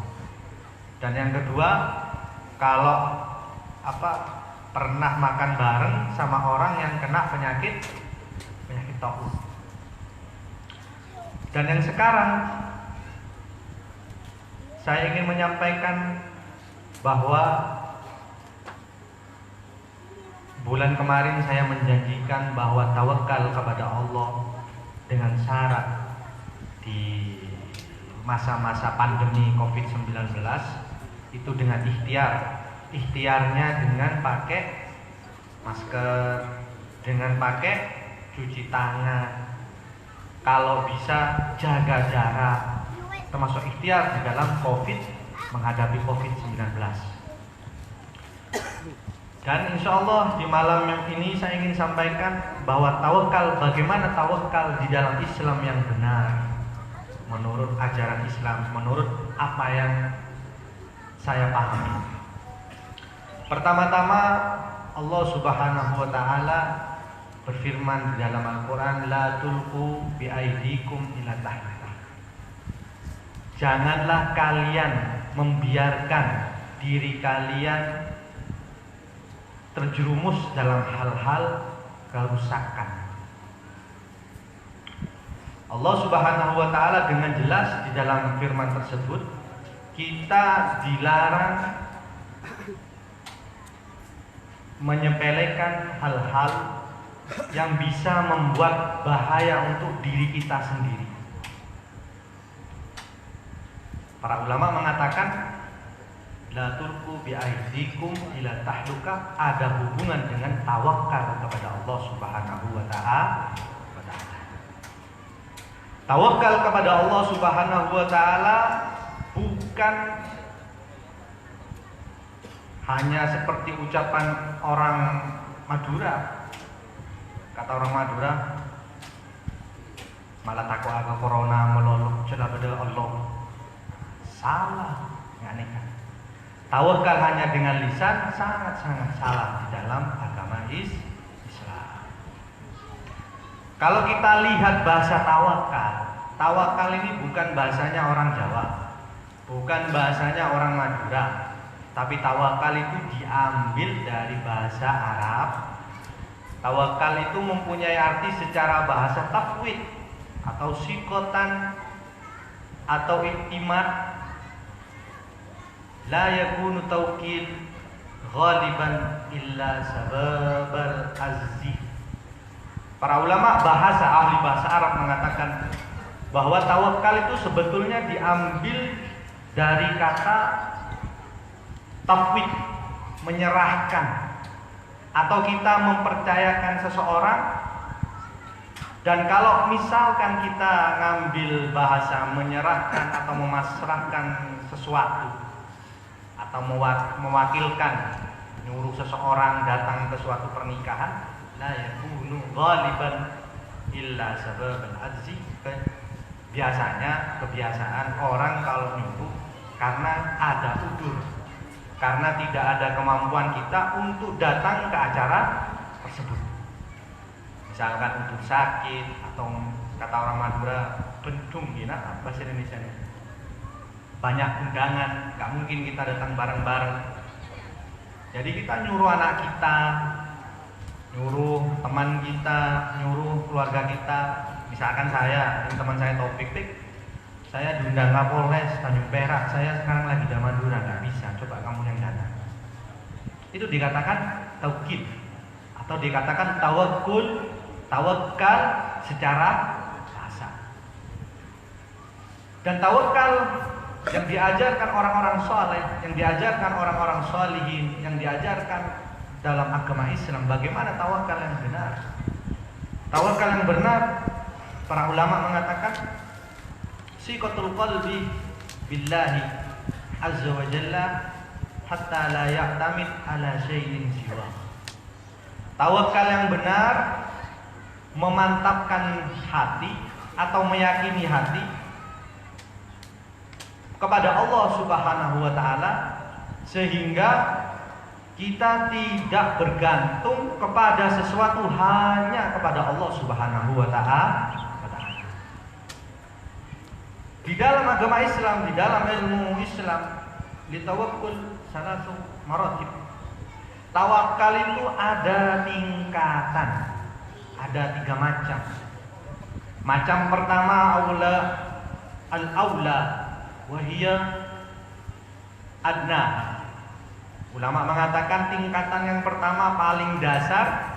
Dan yang kedua, kalau pernah makan bareng sama orang yang kena penyakit taun. Dan yang sekarang saya ingin menyampaikan bahwa bulan kemarin saya menjanjikan bahwa tawakal kepada Allah dengan syarat di masa-masa pandemi COVID-19 itu dengan ikhtiarnya dengan pakai masker, dengan pakai cuci tangan, kalau bisa jaga jarak, termasuk ikhtiar di dalam menghadapi COVID-19. Dan insya Allah di malam ini saya ingin sampaikan bahwa tawakal, bagaimana tawakal di dalam Islam yang benar menurut ajaran Islam, menurut apa yang saya pahami. Pertama-tama Allah Subhanahu wa taala berfirman di dalam Al-Qur'an, la tulqu biaidikum ila tahlukah. Janganlah kalian membiarkan diri kalian terjerumus dalam hal-hal kerusakan. Allah Subhanahu wa taala dengan jelas di dalam firman tersebut, kita dilarang menyepelekan hal-hal yang bisa membuat bahaya untuk diri kita sendiri. Para ulama mengatakan la turku bi'aidikum ila tahluka, ada hubungan dengan tawakal kepada Allah Subhanahu wa taala. Tawakal kepada Allah Subhanahu wa taala bukan hanya seperti ucapan orang Madura. Kata orang Madura, malah takut agak corona melolok celah pada Allah. Salah, nggak nikah. Tawakal hanya dengan lisan sangat-sangat salah di dalam agama Islam. Kalau kita lihat bahasa tawakal ini bukan bahasanya orang Jawa, bukan bahasanya orang Madura, tapi tawakal itu diambil dari bahasa Arab. Tawakal itu mempunyai arti secara bahasa tafwid atau sikotan atau iktimat. La yakunu tawkil ghaliban illa sababal azzi. Para ulama bahasa, ahli bahasa Arab mengatakan bahwa tawakal itu sebetulnya diambil dari kata tafwid, menyerahkan, atau kita mempercayakan seseorang. Dan kalau misalkan kita ngambil bahasa menyerahkan atau memasrahkan sesuatu atau mewakilkan, nyuruh seseorang datang ke suatu pernikahan, la yakunu ghaliban illa sababal azzi. Biasanya kebiasaan orang kalau nyuruh karena ada udur, karena tidak ada kemampuan kita untuk datang ke acara tersebut. Misalkan untuk sakit, atau kata orang Madura bendung, gina bahasa Indonesia nya, banyak undangan, gak mungkin kita datang bareng-bareng. Jadi kita nyuruh anak kita, nyuruh teman kita, nyuruh keluarga kita. Misalkan saya, teman saya Taufik, saya diundang Kapolres Tanjung Perak, saya sekarang lagi di Madura, nggak bisa, coba kamu yang datang. Itu dikatakan taukid atau dikatakan tawakal secara bahasa. Dan tawakal yang diajarkan orang-orang soleh, yang diajarkan orang-orang solihin, yang diajarkan dalam agama Islam, bagaimana tawakal yang benar. Tawakal yang benar, para ulama mengatakan siqatul qalbi billahi azza wa jalla hatta la ya'tamid ala syai'in siwa. Tawakal yang benar memantapkan hati atau meyakini hati kepada Allah Subhanahu wa taala, sehingga kita tidak bergantung kepada sesuatu, hanya kepada Allah Subhanahu wa taala. Di dalam agama Islam, di dalam ilmu Islam, litawakkul salatu maratib. Tawakal itu ada tingkatan, ada 3 macam. Macam pertama al-aula wa hiya adna. Ulama mengatakan tingkatan yang pertama paling dasar,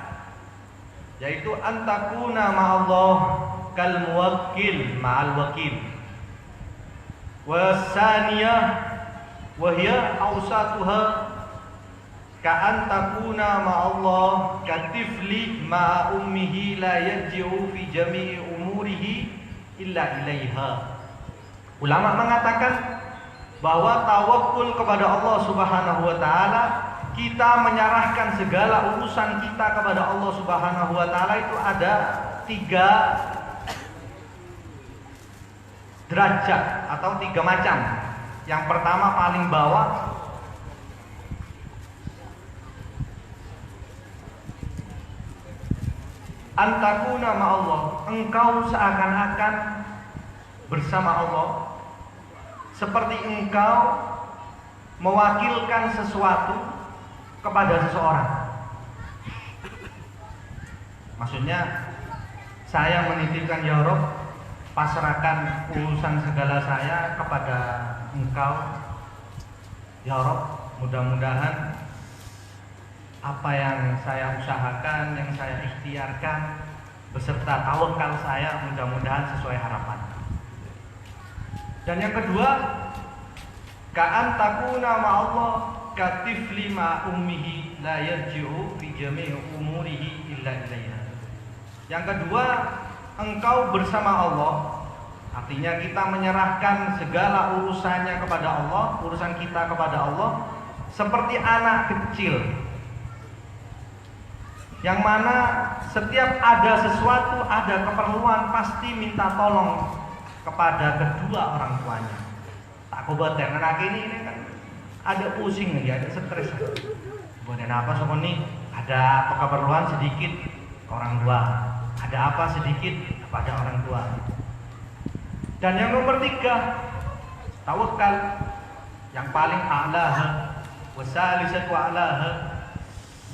yaitu antakuna ma'allah kal muwakkil ma'al wakil. Wasaniyah wahya awsatuha ka'an takuna ma'allah katifli ma'a ummihi la yarji'u fi jami'i umurihi illa ilaiha. Ulama mengatakan bahwa tawakul kepada Allah Subhanahu wa taala, kita menyerahkan segala urusan kita kepada Allah Subhanahu wa taala, itu ada 3 derajat atau 3 macam. Yang pertama paling bawah, antakuna ma'allah, engkau seakan-akan bersama Allah, seperti engkau mewakilkan sesuatu kepada seseorang. Maksudnya, saya menitipkan, ya Rabb, pasrahkan urusan segala saya kepada engkau, ya Rabb, mudah-mudahan apa yang saya usahakan, yang saya ikhtiarkan beserta tawakal saya, mudah-mudahan sesuai harapan. Dan yang kedua, ka'an takuna ma'allah katifli ma ummihi la yarji'u fi jami'i umurihi illa ilaiha. Yang kedua, engkau bersama Allah, artinya kita menyerahkan segala urusannya kepada Allah, urusan kita kepada Allah, seperti anak kecil yang mana setiap ada sesuatu, ada keperluan, pasti minta tolong kepada kedua orang tuanya. Tak kubater, anak ini kan ada pusing lagi, ada stres. Bukan apa soal ini, ada keperluan sedikit ke orang tua, ada apa sedikit kepada orang tua. Dan yang nomor 3, tawakal yang paling a'lah, wasalisatu a'lah.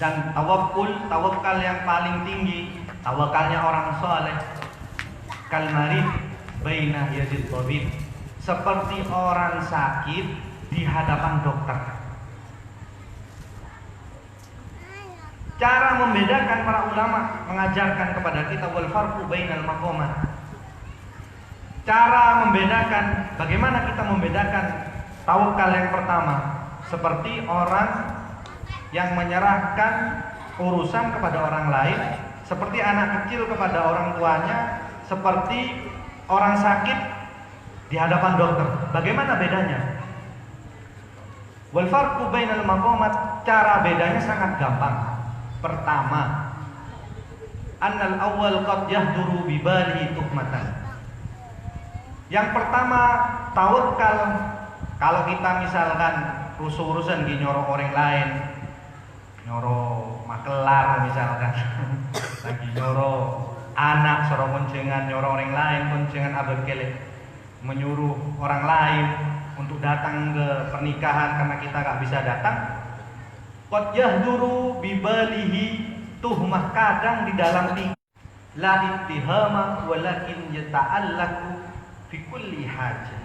Dan tawakal yang paling tinggi, tawakalnya orang soleh, kalmarid baina yadil tabib, seperti orang sakit di hadapan dokter. Cara membedakan, para ulama mengajarkan kepada kita wal farqu bainal maqamat. Cara membedakan, bagaimana kita membedakan tawakal yang pertama, seperti orang yang menyerahkan urusan kepada orang lain, seperti anak kecil kepada orang tuanya, seperti orang sakit di hadapan dokter. Bagaimana bedanya? Wal farqu bainal maqamat, cara bedanya sangat gampang. Pertama, annal awwal qad yahduru bi balihi tuhmatan. Yang pertama, tawakal, kalau kita misalkan urusan di nyoro orang lain, nyoro makelar misalkan, lagi nyoro anak soro koncengan, nyoro orang lain koncengan abekele, menyuruh orang lain untuk datang ke pernikahan karena kita gak bisa datang. Qad yahduru bibalihi tuhmah, kadang di dalam la ittihama walakin yata'allaku fi kulli hajah.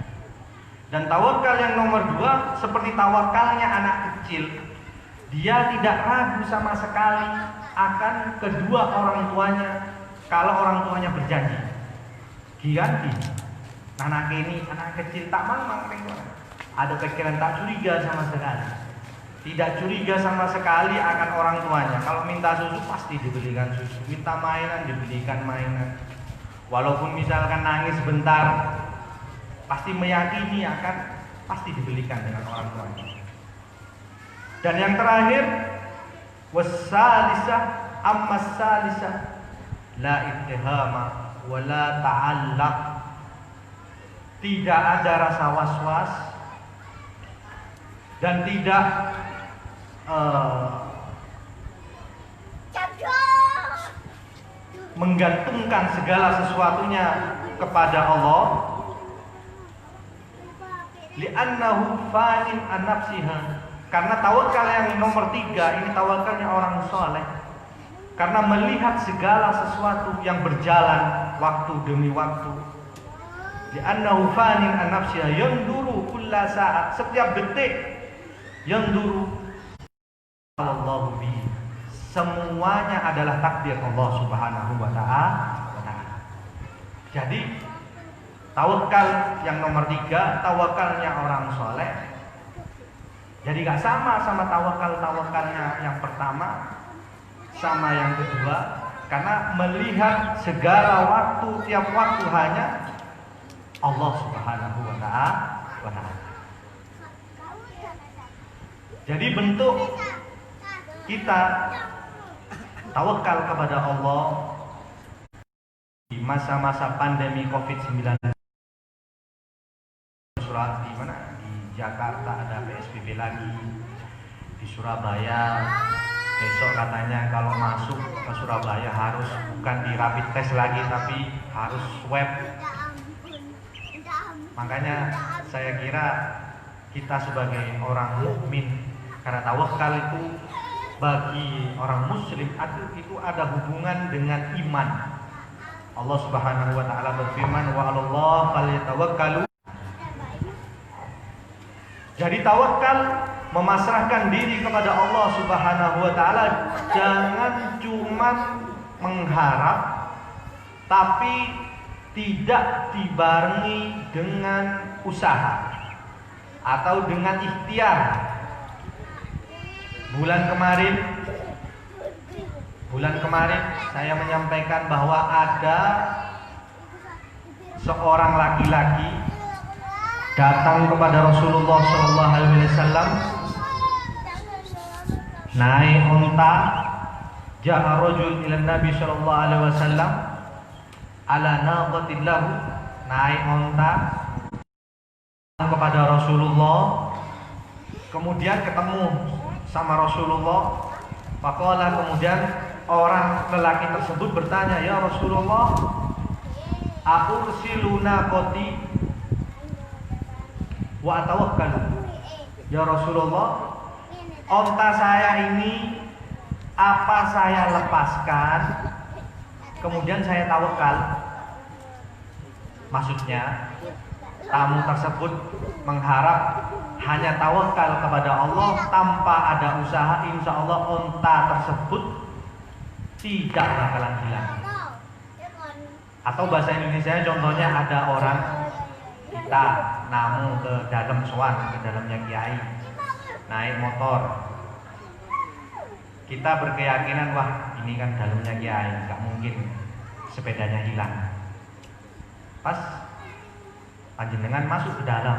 Dan tawakal yang nomor 2 seperti tawakalnya anak kecil, dia tidak ragu sama sekali akan kedua orang tuanya. Kalau orang tuanya berjanji, giganti, anak ini anak kecil tak mang ada pikiran tak curiga sama sekali, tidak curiga sama sekali akan orang tuanya. Kalau minta susu pasti dibelikan susu, minta mainan dibelikan mainan. Walaupun misalkan nangis sebentar, pasti meyakini akan pasti dibelikan dengan orang tuanya. Dan yang terakhir, wassalisah ammas salisah la ittihama wa la ta'allaq. Tidak ada rasa was-was dan tidak menggantungkan segala sesuatunya kepada Allah. Li'annahu fanin an nafsiha. Karena tawakal yang nomor 3 ini tawakalnya orang soleh. Karena melihat segala sesuatu yang berjalan waktu demi waktu. Li'annahu fanin an nafsiha yanduru kulla saat. Setiap detik yanduru Allahu bihi. Semuanya adalah takdir Allah Subhanahu wa ta'ala. Jadi tawakal yang nomor 3, tawakalnya orang soleh. Jadi gak sama tawakalnya yang pertama sama yang kedua, karena melihat segala waktu, tiap waktu hanya Allah Subhanahu wa ta'ala. Jadi bentuk kita tawakal kepada Allah di masa-masa pandemi COVID-19. Surat di mana? Di Jakarta ada PSBB lagi. Di Surabaya besok katanya kalau masuk ke Surabaya harus bukan di rapid test lagi tapi harus swab. Makanya saya kira kita sebagai orang mukmin, karena tawakal itu bagi orang muslim itu ada hubungan dengan iman. Allah Subhanahu wa taala berfirman, wa 'alallahi falyatawakkalu. Jadi tawakal memasrahkan diri kepada Allah Subhanahu wa taala, jangan cuma mengharap tapi tidak dibarengi dengan usaha atau dengan ikhtiar. Bulan kemarin saya menyampaikan bahwa ada seorang laki-laki datang kepada Rasulullah SAW, naik unta. Ja'a rajul ila Nabi SAW ala naqatin lahu, naik unta kepada Rasulullah, kemudian ketemu sama Rasulullah. Faqala, kemudian orang lelaki tersebut bertanya, ya Rasulullah, aursilu naqati wa atawakkalu. Ya Rasulullah, onta saya ini apa saya lepaskan kemudian saya tawakal? Maksudnya tamu tersebut mengharap hanya tawakal kepada Allah tanpa ada usaha, insya Allah onta tersebut tidak bakalan hilang. Atau bahasa Indonesia contohnya, ada orang kita namu ke dalam sowan, ke dalamnya kiai, naik motor, kita berkeyakinan wah ini kan dalamnya kiai, nggak mungkin sepedanya hilang. Pas panjenengan masuk ke dalam,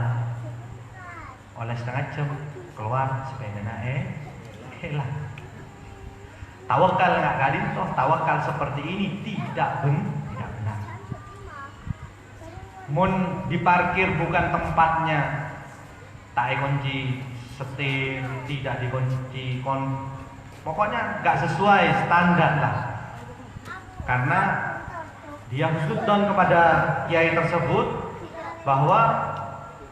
oleh setengah jam keluar sepedanya hilang. Tawakal nggak kali toh, tawakal seperti ini tidak benar. Mun diparkir bukan tempatnya, tak kunci setir, tidak dikunci pokoknya nggak sesuai standar lah. Karena dia husnudzon kepada kiai tersebut bahwa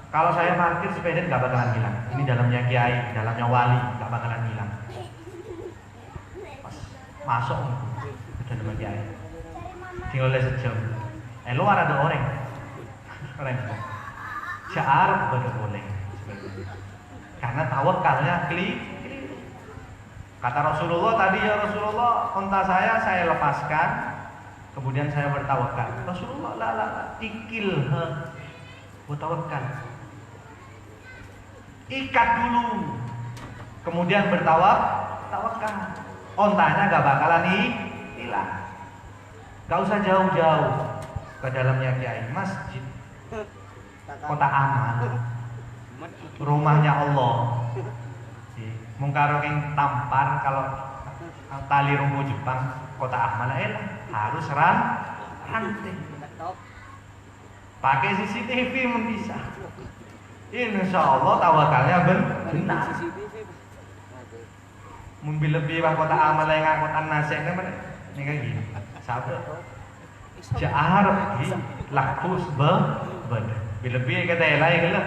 kalau saya parkir sepeda nggak bakalan hilang. Ini dalamnya kiai, dalamnya wali, nggak bakalan hilang. Pas masuk ke dalam kiai, tinggal sejam. Luar ada orang. Syaar boleh. Karena tawakalnya keliru. Kata Rasulullah tadi, ya Rasulullah, unta saya lepaskan, kemudian saya bertawakal. Rasulullah ikil bertawakal. Ikat dulu, kemudian bertawakal. Ontanya gak bakalan hilang. Gak usah jauh-jauh ke dalamnya kiai, masjid, kota amal, rumahnya Allah. Mungkaro yang tampar, kalau tali rumbu Jepang, kota amal harus ranting. Pakai CCTV bisa. Insya Allah tawakalnya benar. Mungkin lebih bah kota amal yang kota nasib kan ini kayak gini. Sabar. Jarab di lakus lebih kata lain kalau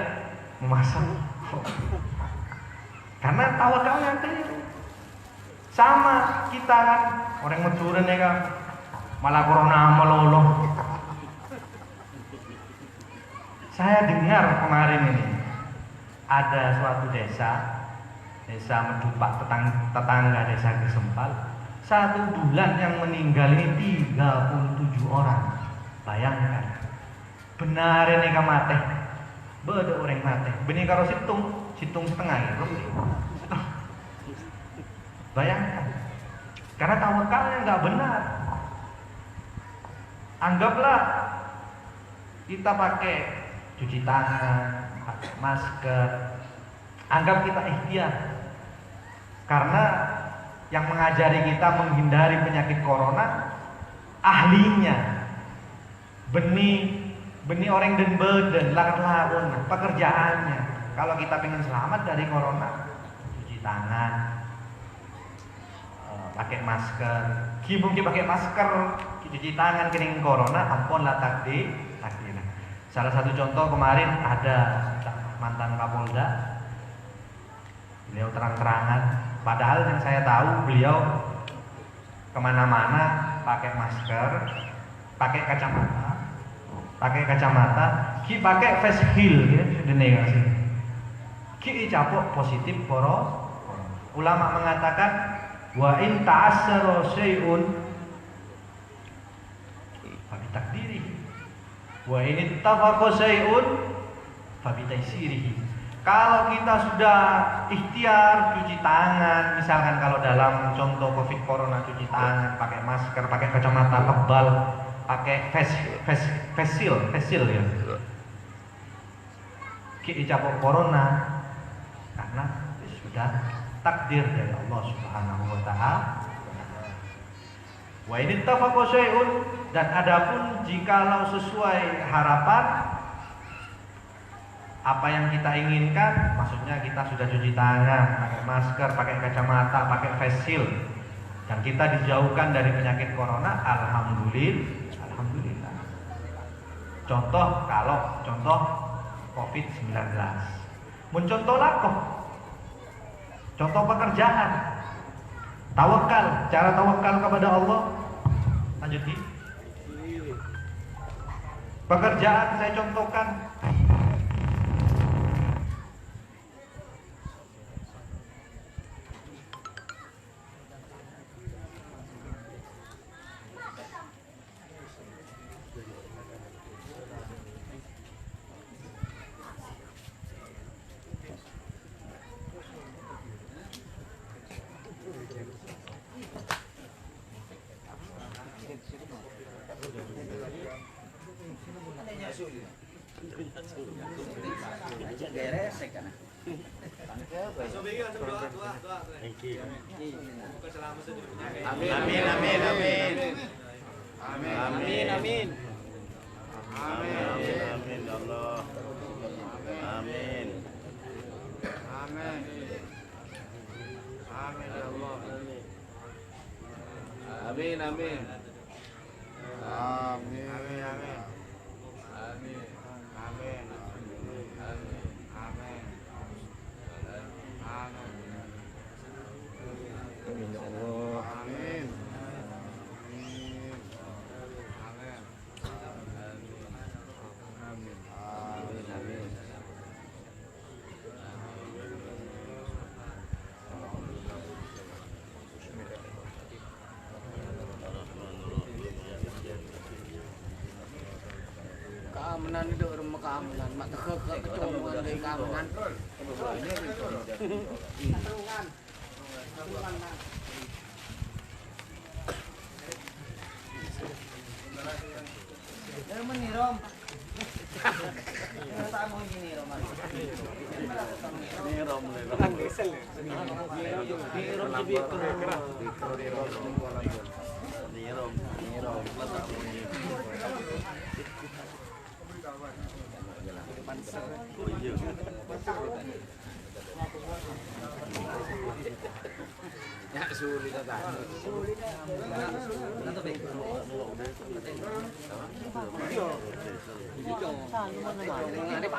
memasak. Karena tawakalnya itu sama kita kan orang mencuri ya kan malah corona meloloh. Saya dengar kemarin ini ada suatu desa Medupak tetangga desa Gesempal, 1 bulan yang meninggal ini 37 orang. Bayangkan, benar ini mate, beda orang mate. Benih karo situng setengah itu. Bayangkan, karena tawakalnya nggak benar. Anggaplah kita pakai cuci tangan, pakai masker. Anggap kita ikhtiar. Karena yang mengajari kita menghindari penyakit corona ahlinya. Benih orang dan beden, laun pekerjaannya. Kalau kita ingin selamat dari corona, cuci tangan, pakai masker. Mungkin pakai masker, cuci tangan kening corona, ampunlah takdir. Salah satu contoh kemarin ada mantan Kapolda, beliau terang-terangan. Padahal yang saya tahu beliau kemana-mana pakai masker, pakai kacamata, pakai face shield ya, sudah negasi. Ki capok positif corona. Ulama mengatakan wa in ta'assara syai'un fa bi takdirihi wa in ittafaqa syai'un fa bi taysirihi. Kalau kita sudah ikhtiar cuci tangan, misalkan kalau dalam contoh Covid corona cuci tangan, pakai masker, pakai kacamata tebal, pakai face shield ya. Ki capok corona karena sudah takdir dari Allah Subhanahu wa taala. Wa in ittafaqa syai'un, dan adapun jikalau sesuai harapan apa yang kita inginkan, maksudnya kita sudah cuci tangan, pakai masker, pakai kacamata, pakai face shield, dan kita dijauhkan dari penyakit corona, alhamdulillah. Contoh COVID-19, mencontoh lakoh, contoh pekerjaan, tawakal, cara tawakal kepada Allah. Lanjuti. Pekerjaan saya contohkan. Keamanan itu rumah keamanan, mak ketemuan dari keamanan. Dari mana nih Rom? Kita mau gini Rom. Ini Rom le. Di Rom jadi Ya sulit tata. Sulit. Nanti be. Iyo. Iyo. Sa lumang naman. Ngani pa.